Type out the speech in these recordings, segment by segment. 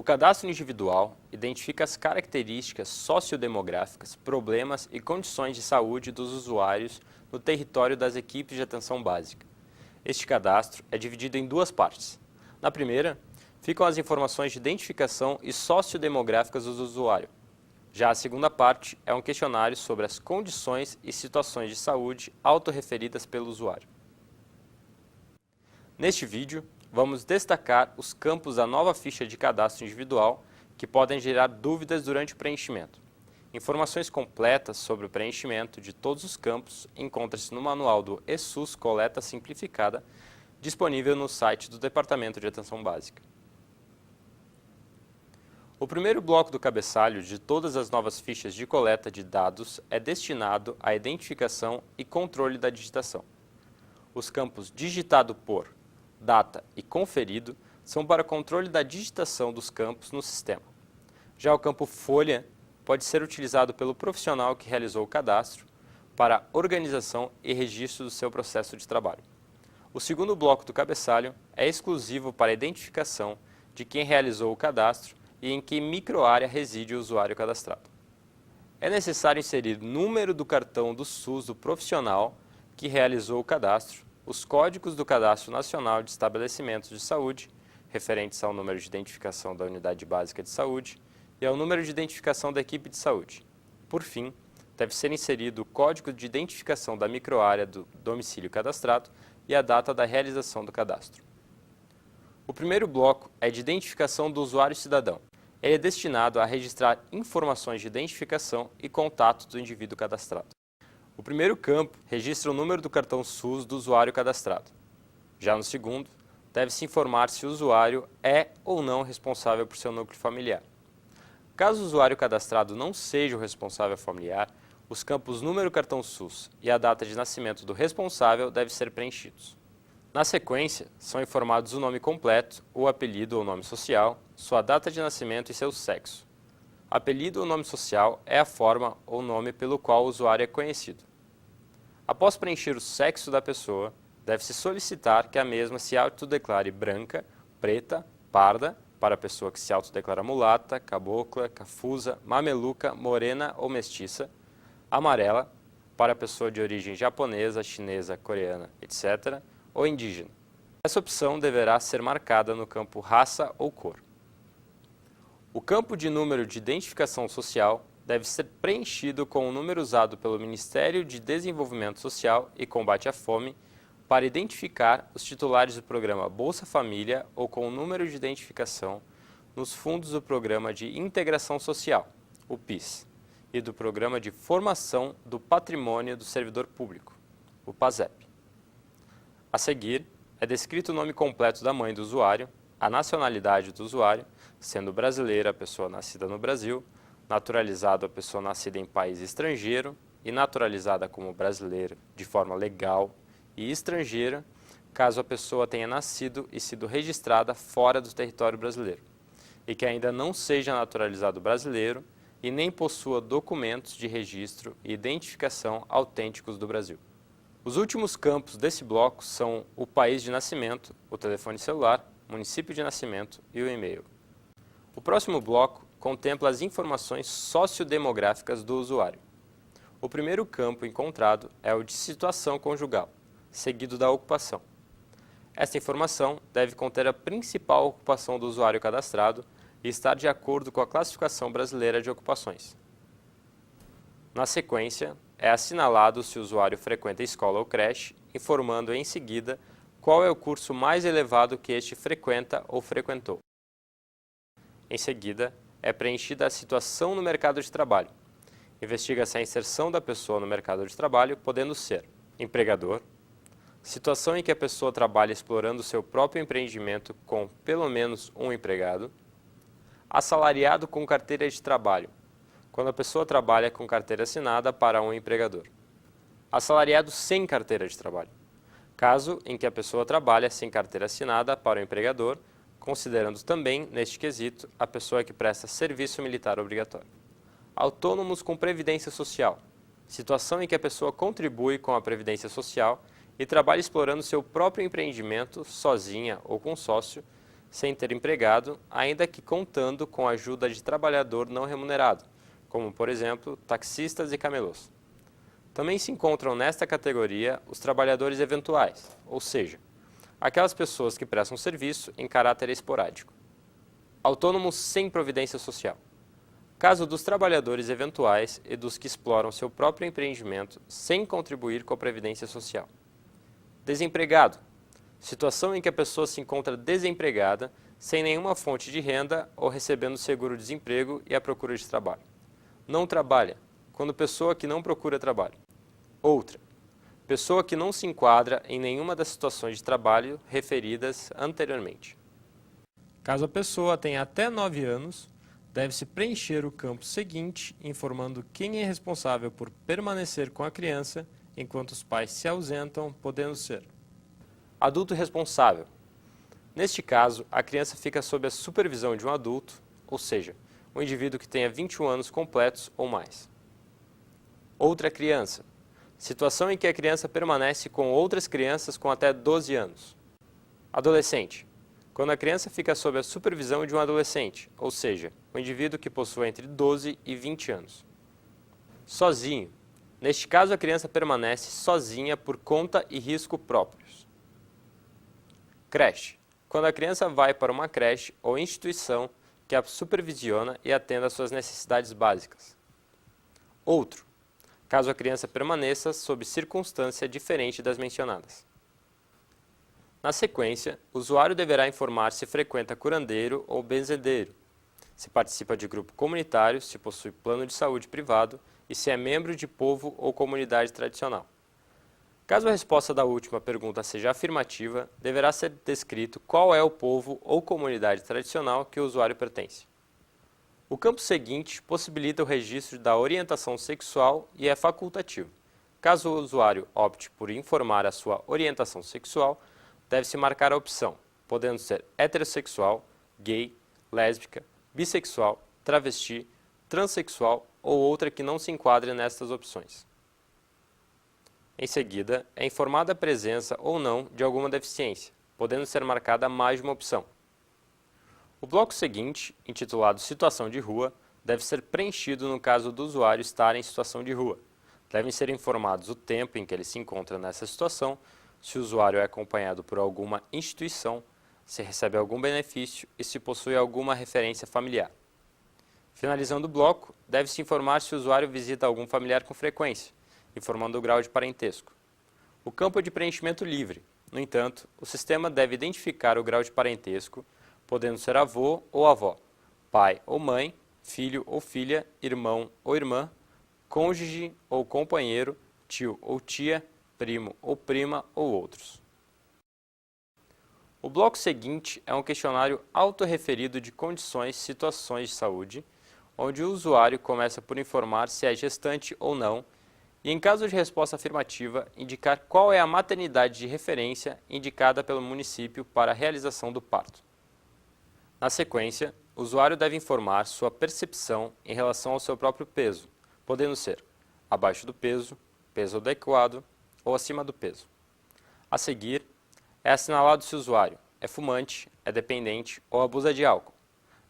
O cadastro individual identifica as características sociodemográficas, problemas e condições de saúde dos usuários no território das equipes de atenção básica. Este cadastro é dividido em duas partes. Na primeira, ficam as informações de identificação e sociodemográficas do usuário. Já a segunda parte é um questionário sobre as condições e situações de saúde autorreferidas pelo usuário. Neste vídeo, vamos destacar os campos da nova ficha de cadastro individual que podem gerar dúvidas durante o preenchimento. Informações completas sobre o preenchimento de todos os campos encontram-se no manual do ESUS Coleta Simplificada, disponível no site do Departamento de Atenção Básica. O primeiro bloco do cabeçalho de todas as novas fichas de coleta de dados é destinado à identificação e controle da digitação. Os campos digitado por, data e conferido são para controle da digitação dos campos no sistema. Já o campo folha pode ser utilizado pelo profissional que realizou o cadastro para organização e registro do seu processo de trabalho. O segundo bloco do cabeçalho é exclusivo para a identificação de quem realizou o cadastro e em que microárea reside o usuário cadastrado. É necessário inserir número do cartão do SUS do profissional que realizou o cadastro, os códigos do Cadastro Nacional de Estabelecimentos de Saúde, referentes ao número de identificação da Unidade Básica de Saúde, e ao número de identificação da equipe de saúde. Por fim, deve ser inserido o código de identificação da microárea do domicílio cadastrado e a data da realização do cadastro. O primeiro bloco é de identificação do usuário cidadão. Ele é destinado a registrar informações de identificação e contato do indivíduo cadastrado. O primeiro campo registra o número do cartão SUS do usuário cadastrado. Já no segundo, deve-se informar se o usuário é ou não responsável por seu núcleo familiar. Caso o usuário cadastrado não seja o responsável familiar, os campos número cartão SUS e a data de nascimento do responsável devem ser preenchidos. Na sequência, são informados o nome completo, o apelido ou nome social, sua data de nascimento e seu sexo. Apelido ou nome social é a forma ou nome pelo qual o usuário é conhecido. Após preencher o sexo da pessoa, deve-se solicitar que a mesma se autodeclare branca, preta, parda, para a pessoa que se autodeclara mulata, cabocla, cafusa, mameluca, morena ou mestiça, amarela, para a pessoa de origem japonesa, chinesa, coreana, etc., ou indígena. Essa opção deverá ser marcada no campo raça ou cor. O campo de número de identificação social deve ser preenchido com o número usado pelo Ministério de Desenvolvimento Social e Combate à Fome para identificar os titulares do programa Bolsa Família ou com o número de identificação nos fundos do Programa de Integração Social, o PIS, e do Programa de Formação do Patrimônio do Servidor Público, o PASEP. A seguir, é descrito o nome completo da mãe do usuário, a nacionalidade do usuário, sendo brasileira a pessoa nascida no Brasil, naturalizado a pessoa nascida em país estrangeiro e naturalizada como brasileira de forma legal e estrangeira, caso a pessoa tenha nascido e sido registrada fora do território brasileiro, e que ainda não seja naturalizado brasileiro e nem possua documentos de registro e identificação autênticos do Brasil. Os últimos campos desse bloco são o país de nascimento, o telefone celular, município de nascimento e o e-mail. O próximo bloco contempla as informações sociodemográficas do usuário. O primeiro campo encontrado é o de situação conjugal, seguido da ocupação. Esta informação deve conter a principal ocupação do usuário cadastrado e estar de acordo com a classificação brasileira de ocupações. Na sequência, é assinalado se o usuário frequenta escola ou creche, informando em seguida qual é o curso mais elevado que este frequenta ou frequentou. Em seguida, é preenchida a situação no mercado de trabalho. Investiga-se a inserção da pessoa no mercado de trabalho, podendo ser empregador, situação em que a pessoa trabalha explorando seu próprio empreendimento com pelo menos um empregado, assalariado com carteira de trabalho, quando a pessoa trabalha com carteira assinada para um empregador. Assalariado sem carteira de trabalho, caso em que a pessoa trabalha sem carteira assinada para o empregador, considerando também, neste quesito, a pessoa que presta serviço militar obrigatório. Autônomos com previdência social, situação em que a pessoa contribui com a previdência social e trabalha explorando seu próprio empreendimento, sozinha ou com sócio, sem ter empregado, ainda que contando com a ajuda de trabalhador não remunerado, como, por exemplo, taxistas e camelôs. Também se encontram nesta categoria os trabalhadores eventuais, ou seja, aquelas pessoas que prestam serviço em caráter esporádico. Autônomos sem providência social. Caso dos trabalhadores eventuais e dos que exploram seu próprio empreendimento sem contribuir com a previdência social. Desempregado. Situação em que a pessoa se encontra desempregada, sem nenhuma fonte de renda ou recebendo seguro-desemprego e à procura de trabalho. Não trabalha, quando pessoa que não procura trabalho. Outra. Pessoa que não se enquadra em nenhuma das situações de trabalho referidas anteriormente. Caso a pessoa tenha até 9 anos, deve-se preencher o campo seguinte, informando quem é responsável por permanecer com a criança enquanto os pais se ausentam, podendo ser adulto responsável. Neste caso, a criança fica sob a supervisão de um adulto, ou seja, um indivíduo que tenha 21 anos completos ou mais. Outra criança. Situação em que a criança permanece com outras crianças com até 12 anos. Adolescente. Quando a criança fica sob a supervisão de um adolescente, ou seja, um indivíduo que possui entre 12 e 20 anos. Sozinho. Neste caso, a criança permanece sozinha por conta e risco próprios. Creche. Quando a criança vai para uma creche ou instituição que a supervisiona e atenda às suas necessidades básicas. Outro. Caso a criança permaneça sob circunstância diferente das mencionadas. Na sequência, o usuário deverá informar se frequenta curandeiro ou benzedeiro, se participa de grupo comunitário, se possui plano de saúde privado e se é membro de povo ou comunidade tradicional. Caso a resposta da última pergunta seja afirmativa, deverá ser descrito qual é o povo ou comunidade tradicional que o usuário pertence. O campo seguinte possibilita o registro da orientação sexual e é facultativo. Caso o usuário opte por informar a sua orientação sexual, deve-se marcar a opção, podendo ser heterossexual, gay, lésbica, bissexual, travesti, transexual ou outra que não se enquadre nestas opções. Em seguida, é informada a presença ou não de alguma deficiência, podendo ser marcada mais de uma opção. O bloco seguinte, intitulado Situação de Rua, deve ser preenchido no caso do usuário estar em situação de rua. Devem ser informados o tempo em que ele se encontra nessa situação, se o usuário é acompanhado por alguma instituição, se recebe algum benefício e se possui alguma referência familiar. Finalizando o bloco, deve-se informar se o usuário visita algum familiar com frequência, informando o grau de parentesco. O campo é de preenchimento livre. No entanto, o sistema deve identificar o grau de parentesco, podendo ser avô ou avó, pai ou mãe, filho ou filha, irmão ou irmã, cônjuge ou companheiro, tio ou tia, primo ou prima ou outros. O bloco seguinte é um questionário autorreferido de condições e situações de saúde, onde o usuário começa por informar se é gestante ou não, e, em caso de resposta afirmativa, indicar qual é a maternidade de referência indicada pelo município para a realização do parto. Na sequência, o usuário deve informar sua percepção em relação ao seu próprio peso, podendo ser abaixo do peso, peso adequado ou acima do peso. A seguir, é assinalado se o usuário é fumante, é dependente ou abusa de álcool,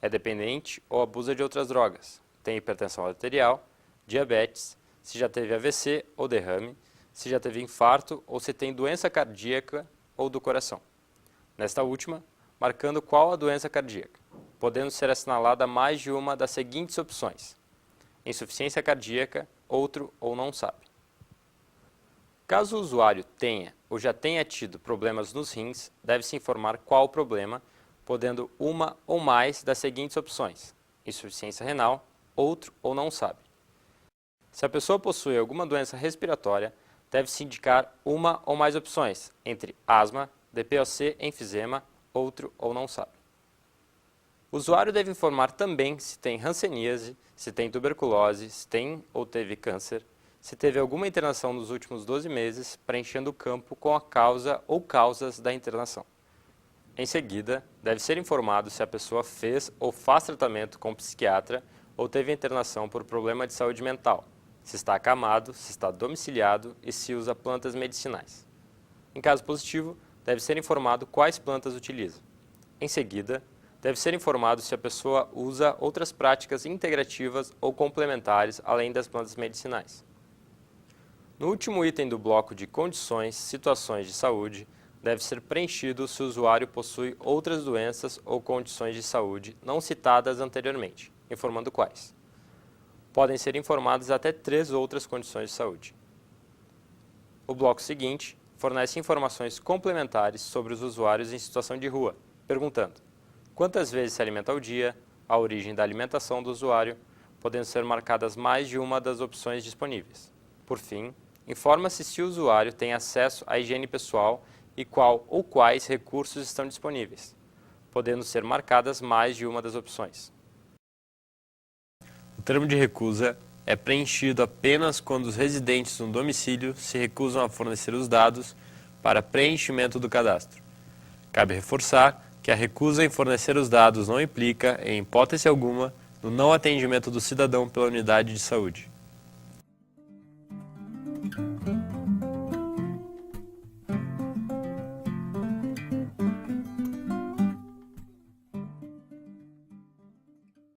é dependente ou abusa de outras drogas, tem hipertensão arterial, diabetes, se já teve AVC ou derrame, se já teve infarto ou se tem doença cardíaca ou do coração. Nesta última, marcando qual a doença cardíaca, podendo ser assinalada mais de uma das seguintes opções: insuficiência cardíaca, outro ou não sabe. Caso o usuário tenha ou já tenha tido problemas nos rins, deve-se informar qual o problema, podendo uma ou mais das seguintes opções: insuficiência renal, outro ou não sabe. Se a pessoa possui alguma doença respiratória, deve-se indicar uma ou mais opções, entre asma, DPOC, enfisema, outro ou não sabe. O usuário deve informar também se tem hanseníase, se tem tuberculose, se tem ou teve câncer, se teve alguma internação nos últimos 12 meses, preenchendo o campo com a causa ou causas da internação. Em seguida, deve ser informado se a pessoa fez ou faz tratamento com psiquiatra ou teve internação por problema de saúde mental, se está acamado, se está domiciliado e se usa plantas medicinais. Em caso positivo, deve ser informado quais plantas utiliza. Em seguida, deve ser informado se a pessoa usa outras práticas integrativas ou complementares além das plantas medicinais. No último item do bloco de condições, situações de saúde, deve ser preenchido se o usuário possui outras doenças ou condições de saúde não citadas anteriormente, informando quais. Podem ser informadas até 3 outras condições de saúde. O bloco seguinte fornece informações complementares sobre os usuários em situação de rua, perguntando quantas vezes se alimenta ao dia, a origem da alimentação do usuário, podendo ser marcadas mais de uma das opções disponíveis. Por fim, informa-se se o usuário tem acesso à higiene pessoal e qual ou quais recursos estão disponíveis, podendo ser marcadas mais de uma das opções. O termo de recusa é preenchido apenas quando os residentes no domicílio se recusam a fornecer os dados para preenchimento do cadastro. Cabe reforçar que a recusa em fornecer os dados não implica, em hipótese alguma, no não atendimento do cidadão pela unidade de saúde.